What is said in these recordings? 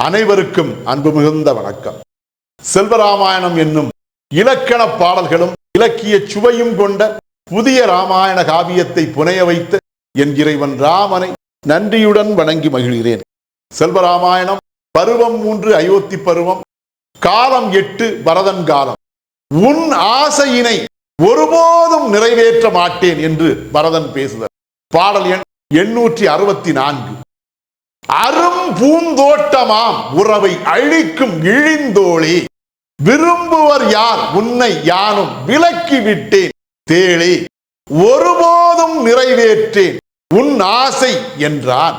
அனைவருக்கும் அன்பு மிகுந்த வணக்கம். செல்வராமாயணம் என்னும் இலக்கண பாடல்களும் இலக்கிய சுவையும் கொண்ட புதிய ராமாயண காவியத்தை புனைய வைத்த என் இறைவன் ராமனை நன்றியுடன் வணங்கி மகிழ்கிறேன். செல்வராமாயணம் பருவம் 3 அயோத்தி பருவம், காலம் 8 பரதன் காலம். உன் ஆசையினை ஒருபோதும் நிறைவேற்ற மாட்டேன் என்று பரதன் பேசுகிறார். பாடல் எண் 864. அரும் பூந்தோட்டமாம் உறவை அழிக்கும் இழிந்தோளே, விரும்புவர் யார் உன்னை யானும் விலக்கி விட்டேன் தேளே, ஒருபோதும் நிறைவேற்றேன் உன் ஆசை என்றான்.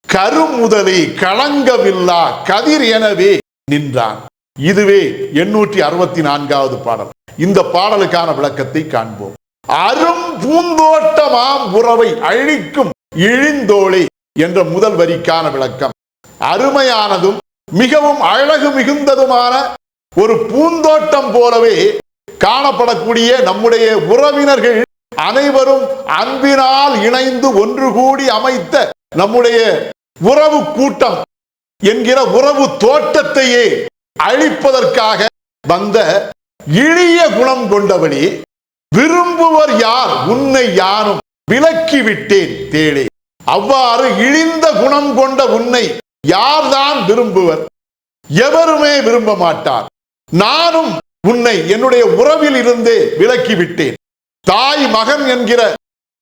கருமுதலே களங்கமில்லா கதிர் எனவே நின்றான். இதுவே 864வது பாடல். இந்த பாடலுக்கான விளக்கத்தை காண்போம். அரும் பூந்தோட்டமாம் உறவை அழிக்கும் இழிந்தோளே என்ற முதல் வரிக்கான விளக்கம். அருமையானதும் மிகவும் அழகு மிகுந்ததுமான ஒரு பூந்தோட்டம் போலவே காணப்படக்கூடிய நம்முடைய உறவினர்கள் அனைவரும் அன்பினால் இணைந்து ஒன்று கூடி அமைத்த நம்முடைய உறவு கூட்டம் என்கிற உறவு தோட்டத்தையே அழிப்பதற்காக வந்த இழிய குணம் கொண்டவனே, விரும்புவர் யார் உன்னை யானும் விலக்கி விட்டேன் தேளே. அவ்வாறு இழிந்த குணம் கொண்ட உன்னை யார்தான் விரும்புவர்? எவருமே விரும்ப மாட்டார். நானும் உன்னை என்னுடைய உறவில் இருந்தே விலக்கி விட்டேன். தாய் மகன் என்கிற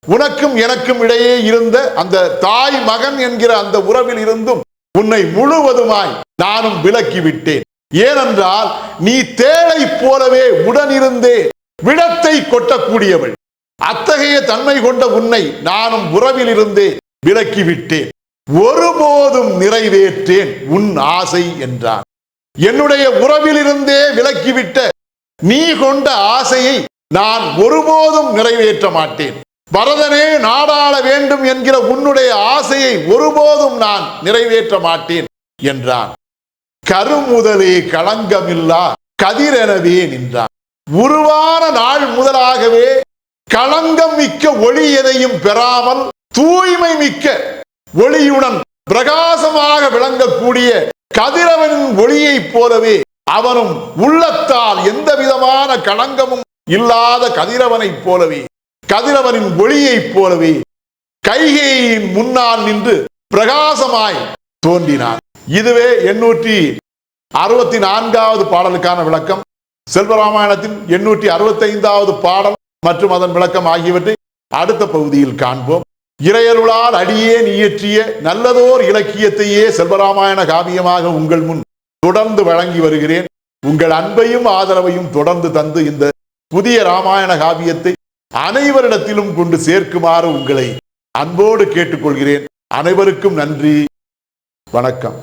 உனக்கும் எனக்கும் இடையே இருந்த அந்த தாய் மகன் என்கிற அந்த உறவில் இருந்தும் உன்னை முழுவதுமாய் நானும் விலக்கி விட்டேன். ஏனென்றால் நீ தேளை போலவே உடனிருந்தே விடத்தை கொட்டக்கூடியவள். அத்தகைய தன்மை கொண்ட உன்னை நானும் உறவில் இருந்தே விலக்கி விட்டேன். ஒருபோதும் நிறைவேற்றேன் உன் ஆசை என்றான். என்னுடைய உறவிலிருந்தே விலக்கிவிட்ட நீ கொண்ட ஆசையை நான் ஒருபோதும் நிறைவேற்ற மாட்டேன். பரதனே நாடாள வேண்டும் என்கிற உன்னுடைய ஆசையை ஒருபோதும் நான் நிறைவேற்ற மாட்டேன் என்றான். கருமுதலே களங்கமில்லா கதிரெனவே நின்றான். உருவான நாள் முதலாகவே களங்கம் மிக்க ஒளி எதையும் பெறாமல் தூய்மை மிக்க ஒளியுடன் பிரகாசமாக விளங்கக்கூடிய கதிரவனின் ஒளியை போலவே அவனும் உள்ளத்தால் எந்த விதமான களங்கமும் இல்லாத கதிரவனைப் போலவே கதிரவனின் ஒளியைப் போலவே கைகேயின் முன்னால் நின்று பிரகாசமாய் தோன்றினான். இதுவே 864வது பாடலுக்கான விளக்கம். செல்வராமாயணத்தின் 865வது பாடல் மற்றும் அதன் விளக்கம் ஆகியவற்றை அடுத்த பகுதியில் காண்போம். இறையருளால் அடியேன் இயற்றிய நல்லதோர் இலக்கியத்தையே செல்வராமாயண காவியமாக உங்கள் முன் தொடர்ந்து வழங்கி வருகிறேன். உங்கள் அன்பையும் ஆதரவையும் தொடர்ந்து தந்து இந்த புதிய ராமாயண காவியத்தை அனைவரிடத்திலும் கொண்டு சேர்க்குமாறு உங்களை அன்போடு கேட்டுக்கொள்கிறேன். அனைவருக்கும் நன்றி, வணக்கம்.